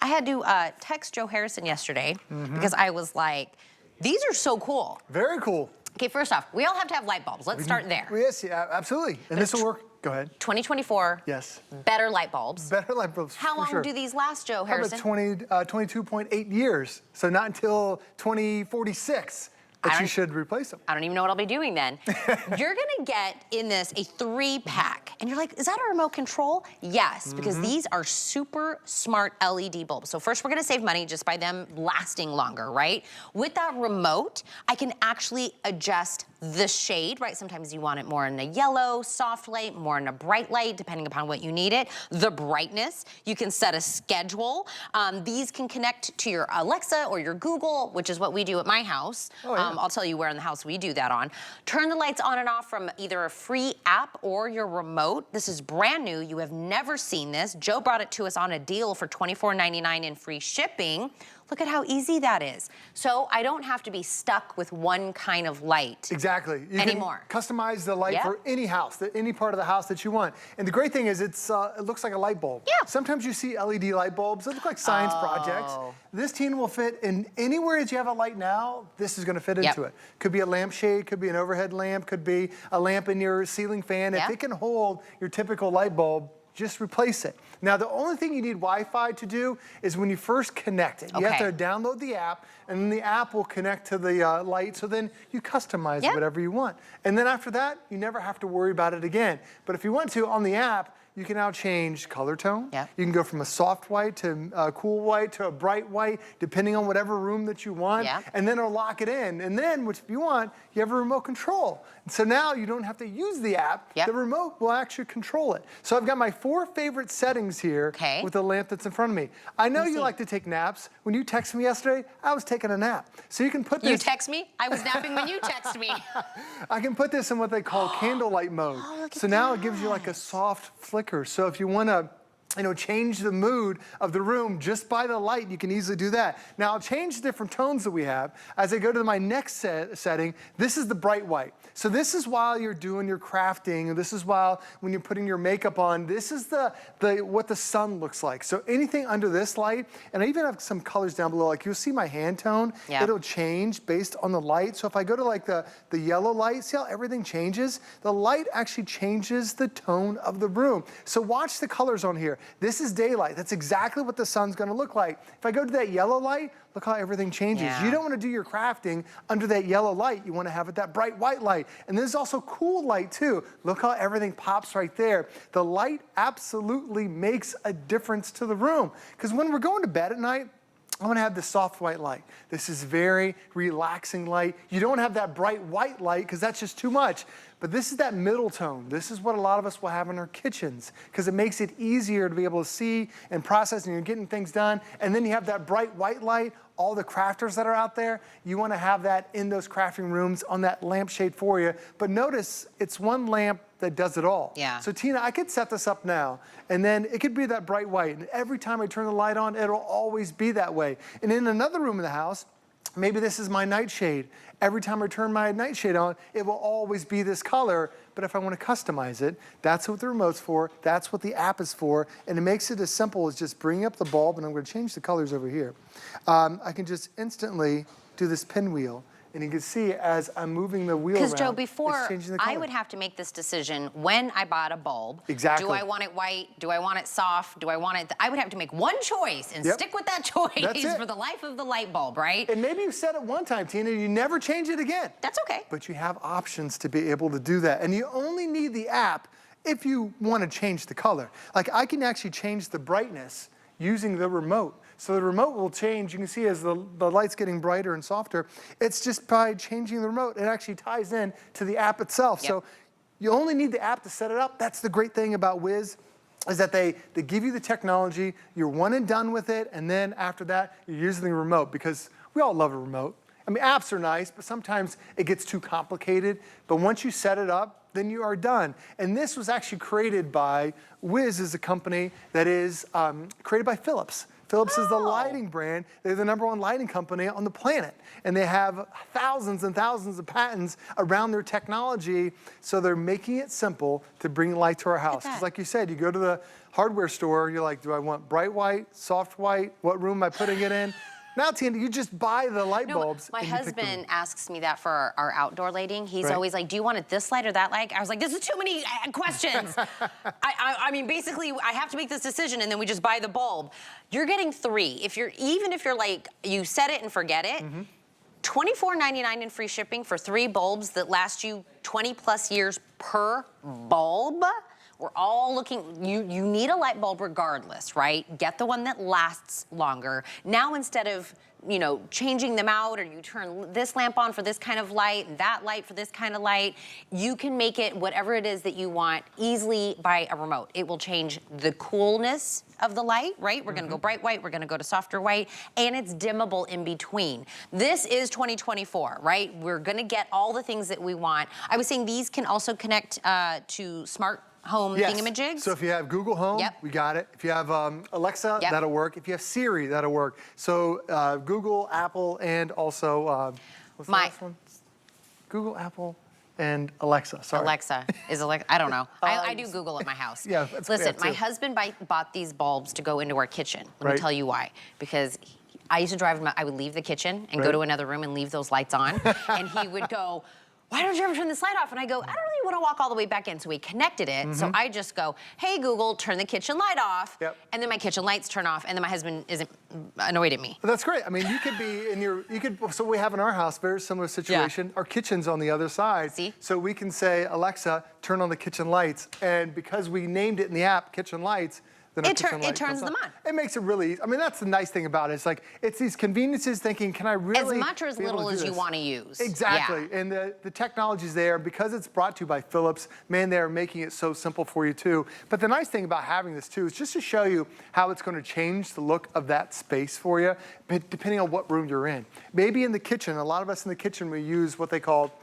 I had to text Joe Harrison yesterday because I was like, these are so cool. Very cool. Okay, first off, we all have to have light bulbs. Let's start there. Yes, yeah, absolutely. And this will work. Go ahead. 2024. Yes. Better light bulbs. Better light bulbs. How long do these last, Joe Harrison? About 22.8 years. So not until 2046 that you should replace them. I don't even know what I'll be doing then. You're gonna get in this a 3-pack. And you're like, is that a remote control? Yes, because these are super smart LED bulbs. So first we're gonna save money just by them lasting longer, right? With that remote, I can actually adjust the shade, right? Sometimes you want it more in a yellow, soft light, more in a bright light, depending upon what you need it. The brightness, you can set a schedule. These can connect to your Alexa or your Google, which is what we do at my house. Oh, yeah. I'll tell you where in the house we do that on. Turn the lights on and off from either a free app or your remote. This is brand new. You have never seen this. Joe brought it to us on a deal for $24.99 in free shipping. Look at how easy that is. So I don't have to be stuck with one kind of light. Exactly. You anymore. Can customize the light for any house, any part of the house that you want. And the great thing is it looks like a light bulb. Yeah. Sometimes you see LED light bulbs that look like science projects. This teen will fit in anywhere that you have a light now, this is gonna fit into it. Could be a lampshade, could be an overhead lamp, could be a lamp in your ceiling fan. If it can hold your typical light bulb, just replace it. Now, the only thing you need Wi-Fi to do is when you first connect it. You have to download the app, and then the app will connect to the light, so then you customize whatever you want. And then after that, you never have to worry about it again. But if you want to, on the app, you can now change color tone. You can go from a soft white to a cool white to a bright white, depending on whatever room that you want. And then it'll lock it in. And then, if you want, you have a remote control. And so now you don't have to use the app. The remote will actually control it. So I've got my 4 favorite settings here with the lamp that's in front of me. I know you like to take naps. When you texted me yesterday, I was taking a nap. So you can put this. You text me? I was napping when you texted me. I can put this in what they call candlelight mode. So now it gives you like a soft flicker. So if you want to, change the mood of the room just by the light, you can easily do that. Now I'll change the different tones that we have. As I go to my next setting, this is the bright white. So this is while you're doing your crafting, and this is while when you're putting your makeup on, this is what the sun looks like. So anything under this light, and I even have some colors down below, like you'll see my hand tone, it'll change based on the light. So if I go to like the yellow light, see how everything changes? The light actually changes the tone of the room. So watch the colors on here. This is daylight. That's exactly what the sun's gonna look like. If I go to that yellow light, look how everything changes. You don't wanna do your crafting under that yellow light. You wanna have it that bright white light. And there's also cool light too. Look how everything pops right there. The light absolutely makes a difference to the room. Because when we're going to bed at night, I want to have the soft white light. This is very relaxing light. You don't have that bright white light because that's just too much. But this is that middle tone. This is what a lot of us will have in our kitchens because it makes it easier to be able to see and process, and you're getting things done. And then you have that bright white light. All the crafters that are out there, you want to have that in those crafting rooms on that lampshade for you. But notice it's one lamp that does it all. So Tina, I could set this up now, and then it could be that bright white. And every time I turn the light on, it'll always be that way. And in another room in the house, maybe this is my nightshade. Every time I turn my nightshade on, it will always be this color. But if I want to customize it, that's what the remote's for, that's what the app is for, and it makes it as simple as just bringing up the bulb, and I'm going to change the colors over here. I can just instantly do this pinwheel, and you can see as I'm moving the wheel around, because Joe, before I would color. have to make this decision when I bought a bulb. Exactly. Do I want it white? Do I want it soft? Do I want it? I would have to make one choice and stick with that choice for the life of the light bulb, right? And maybe you said it one time, Tina, you never change it again. That's okay. But you have options to be able to do that. And you only need the app if you want to change the color. Like I can actually change the brightness using the remote. So the remote will change. You can see as the light's getting brighter and softer, it's just by changing the remote. It actually ties in to the app itself. So you only need the app to set it up. That's the great thing about WIZ, is that they give you the technology, you're one and done with it, and then after that, you're using the remote, because we all love a remote. I mean, apps are nice, but sometimes it gets too complicated. But once you set it up, then you are done. And this was actually created by WIZ, is a company that is created by Philips. Philips is the lighting brand. They're the #1 lighting company on the planet. And they have thousands and thousands of patents around their technology. So they're making it simple to bring light to our house. Because like you said, you go to the hardware store, you're like, do I want bright white, soft white? What room am I putting it in? Now, Tina, you just buy the light bulbs. My husband asks me that for our outdoor lighting. He's always like, do you want it this light or that light? I was like, this is too many questions. I mean, basically, I have to make this decision, and then we just buy the bulb. You're getting 3. Even if you're like, you set it and forget it, $24.99 in free shipping for 3 bulbs that last you 20+ years per bulb. We're all looking, you need a light bulb regardless, right? Get the one that lasts longer. Now, instead of, changing them out, or you turn this lamp on for this kind of light and that light for this kind of light, you can make it whatever it is that you want easily by a remote. It will change the coolness of the light, right? We're gonna go bright white, we're gonna go to softer white, and it's dimmable in between. This is 2024, right? We're gonna get all the things that we want. I was saying these can also connect to smart home thingamajigs. So if you have Google Home, we got it. If you have Alexa, that'll work. If you have Siri, that'll work. So Google, Apple, and also, what's the last one? Google, Apple, and Alexa, sorry. Alexa, I don't know. I do Google at my house. Listen, my husband bought these bulbs to go into our kitchen. Let me tell you why. Because I used to drive him, I would leave the kitchen and go to another room and leave those lights on. And he would go, why don't you ever turn this light off? And I go, I don't really want to walk all the way back in. So we connected it. So I just go, hey, Google, turn the kitchen light off. And then my kitchen lights turn off. And then my husband isn't annoyed at me. But that's great. I mean, you could be in so we have in our house, very similar situation. Our kitchen's on the other side. So we can say, Alexa, turn on the kitchen lights. And because we named it in the app, kitchen lights, it turns them on. It makes it really easy. I mean, that's the nice thing about it. It's like, it's these conveniences thinking, can I really as much or as little as you want to use. Exactly. And the technology's there. Because it's brought to you by Philips, man, they're making it so simple for you too. But the nice thing about having this too is just to show you how it's going to change the look of that space for you, depending on what room you're in. Maybe in the kitchen, a lot of us in the kitchen, we use what they call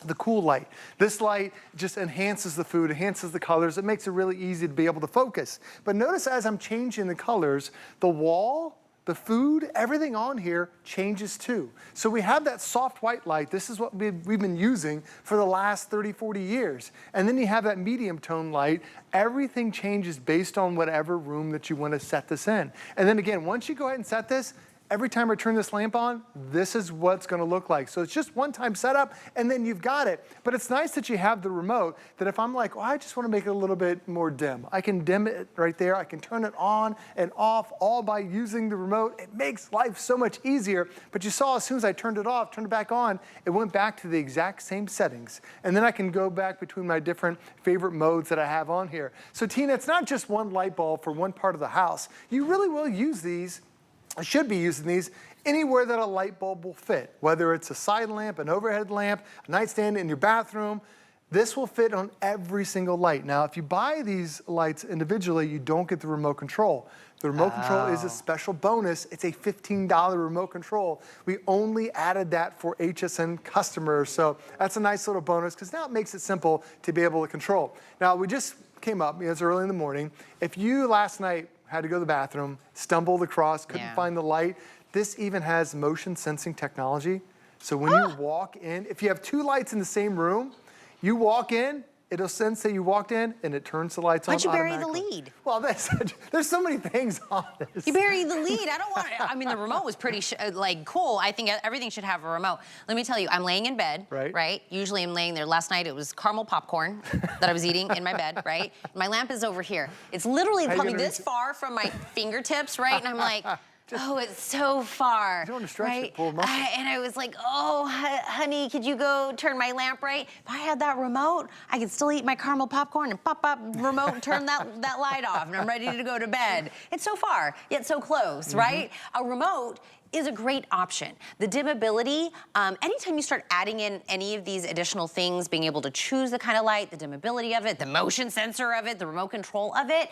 the cool light. This light just enhances the food, enhances the colors. It makes it really easy to be able to focus. But notice as I'm changing the colors, the wall, the food, everything on here changes too. So we have that soft white light. This is what we've been using for the last 30, 40 years. And then you have that medium tone light. Everything changes based on whatever room that you want to set this in. And then again, once you go ahead and set this, every time I turn this lamp on, this is what it's gonna look like. So it's just one-time setup, and then you've got it. But it's nice that you have the remote, that if I'm like, I just wanna make it a little bit more dim, I can dim it right there. I can turn it on and off, all by using the remote. It makes life so much easier. But you saw as soon as I turned it off, turned it back on, it went back to the exact same settings. And then I can go back between my different favorite modes that I have on here. So Tina, it's not just one light bulb for one part of the house. You really will use these, should be using these anywhere that a light bulb will fit, whether it's a side lamp, an overhead lamp, a nightstand in your bathroom. This will fit on every single light. Now, if you buy these lights individually, you don't get the remote control. The remote control is a special bonus. It's a $15 remote control. We only added that for HSN customers. So that's a nice little bonus because now it makes it simple to be able to control. Now, we just came up, it's early in the morning. If you last night had to go to the bathroom, stumbled across, couldn't find the light, this even has motion sensing technology. So when you walk in, if you have 2 lights in the same room, you walk in, it'll sense that you walked in, and it turns the lights on automatically. Why'd you bury the lead? Well, there's so many things on this. You buried the lead. I don't want it. I mean, the remote was pretty cool. I think everything should have a remote. Let me tell you, I'm laying in bed, right? Usually I'm laying there. Last night it was caramel popcorn that I was eating in my bed, right? My lamp is over here. It's literally probably this far from my fingertips, right? And I'm like, oh, it's so far. You don't want to stretch it, pull them up. And I was like, oh, honey, could you go turn my lamp right? If I had that remote, I could still eat my caramel popcorn and pop up remote and turn that light off, and I'm ready to go to bed. It's so far, yet so close, right? A remote is a great option. The dimmability, anytime you start adding in any of these additional things, being able to choose the kind of light, the dimmability of it, the motion sensor of it, the remote control of it,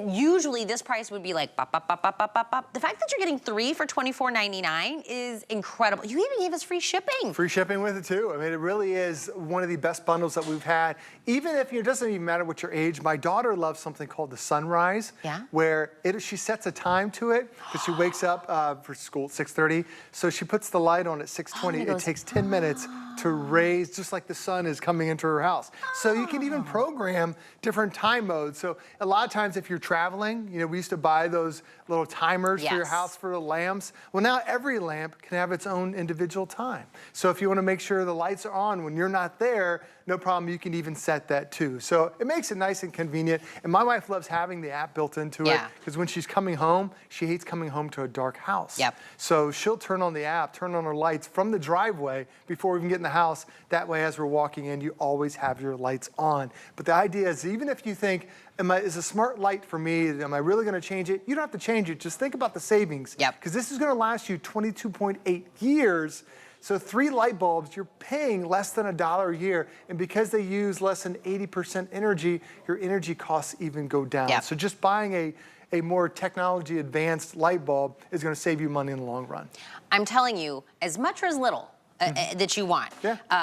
usually this price would be like bop, bop, bop, bop, bop, bop, bop. The fact that you're getting 3 for $24.99 is incredible. You even gave us free shipping. Free shipping with it too. I mean, it really is one of the best bundles that we've had. Even if it doesn't even matter what your age, my daughter loves something called the sunrise, where she sets a time to it because she wakes up for school at 6:30. So she puts the light on at 6:20. It takes 10 minutes to raise, just like the sun is coming into her house. So you can even program different time modes. So a lot of times if you're traveling, we used to buy those little timers for your house for the lamps. Well, now every lamp can have its own individual time. So if you want to make sure the lights are on when you're not there, no problem, you can even set that too. So it makes it nice and convenient. And my wife loves having the app built into it because when she's coming home, she hates coming home to a dark house. So she'll turn on the app, turn on her lights from the driveway before we even get in the house. That way, as we're walking in, you always have your lights on. But the idea is, even if you think, is a smart light for me, am I really going to change it? You don't have to change it. Just think about the savings. Because this is going to last you 22.8 years. So 3 light bulbs, you're paying less than $1 a year. And because they use less than 80% energy, your energy costs even go down. So just buying a more technology advanced light bulb is going to save you money in the long run. I'm telling you, as much or as little that you want.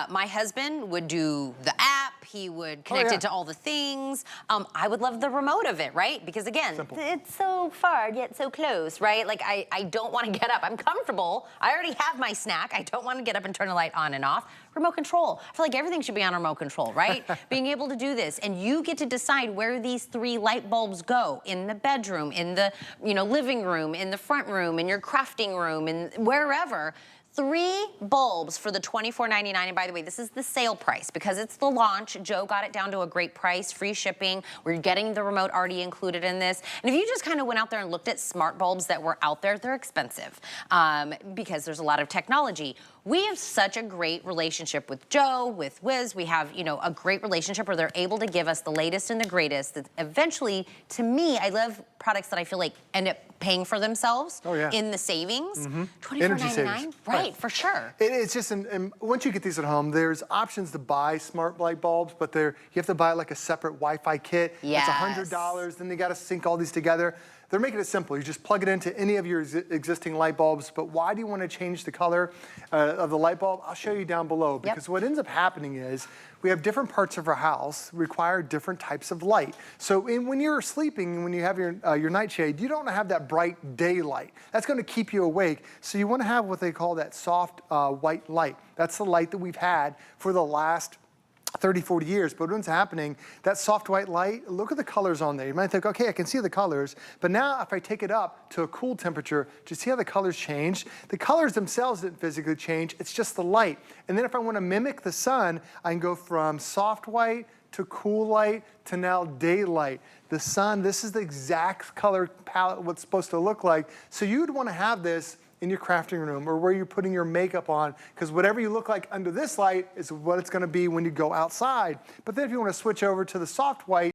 My husband would do the app. He would connect it to all the things. I would love the remote of it, right? Because again, it's so far yet so close, right? Like I don't want to get up. I'm comfortable. I already have my snack. I don't want to get up and turn the light on and off. Remote control. I feel like everything should be on remote control, right? Being able to do this, and you get to decide where these 3 light bulbs go in the bedroom, in the living room, in the front room, in your crafting room, and wherever. 3 bulbs for the $24.99, and by the way, this is the sale price because it's the launch. Joe got it down to a great price, free shipping. We're getting the remote already included in this. And if you just kind of went out there and looked at smart bulbs that were out there, they're expensive because there's a lot of technology. We have such a great relationship with Joe, with WIZ. We have, a great relationship where they're able to give us the latest and the greatest. That eventually, to me, I love products that I feel like end up paying for themselves in the savings. $24.99, right, for sure. It's just, and once you get these at home, there's options to buy smart light bulbs, but you have to buy like a separate Wi-Fi kit. It's $100, then you got to sync all these together. They're making it simple. You just plug it into any of your existing light bulbs. But why do you want to change the color of the light bulb? I'll show you down below. Because what ends up happening is we have different parts of our house require different types of light. So when you're sleeping, when you have your nightshade, you don't want to have that bright daylight. That's going to keep you awake. So you want to have what they call that soft white light. That's the light that we've had for the last 30, 40 years, but what's happening, that soft white light, look at the colors on there. You might think, okay, I can see the colors, but now if I take it up to a cool temperature, do you see how the colors change? The colors themselves didn't physically change, it's just the light. And then if I want to mimic the sun, I can go from soft white to cool light to now daylight. The sun, this is the exact color palette, what's supposed to look like. So you'd want to have this in your crafting room or where you're putting your makeup on, because whatever you look like under this light is what it's going to be when you go outside. But then if you want to switch over to the soft white,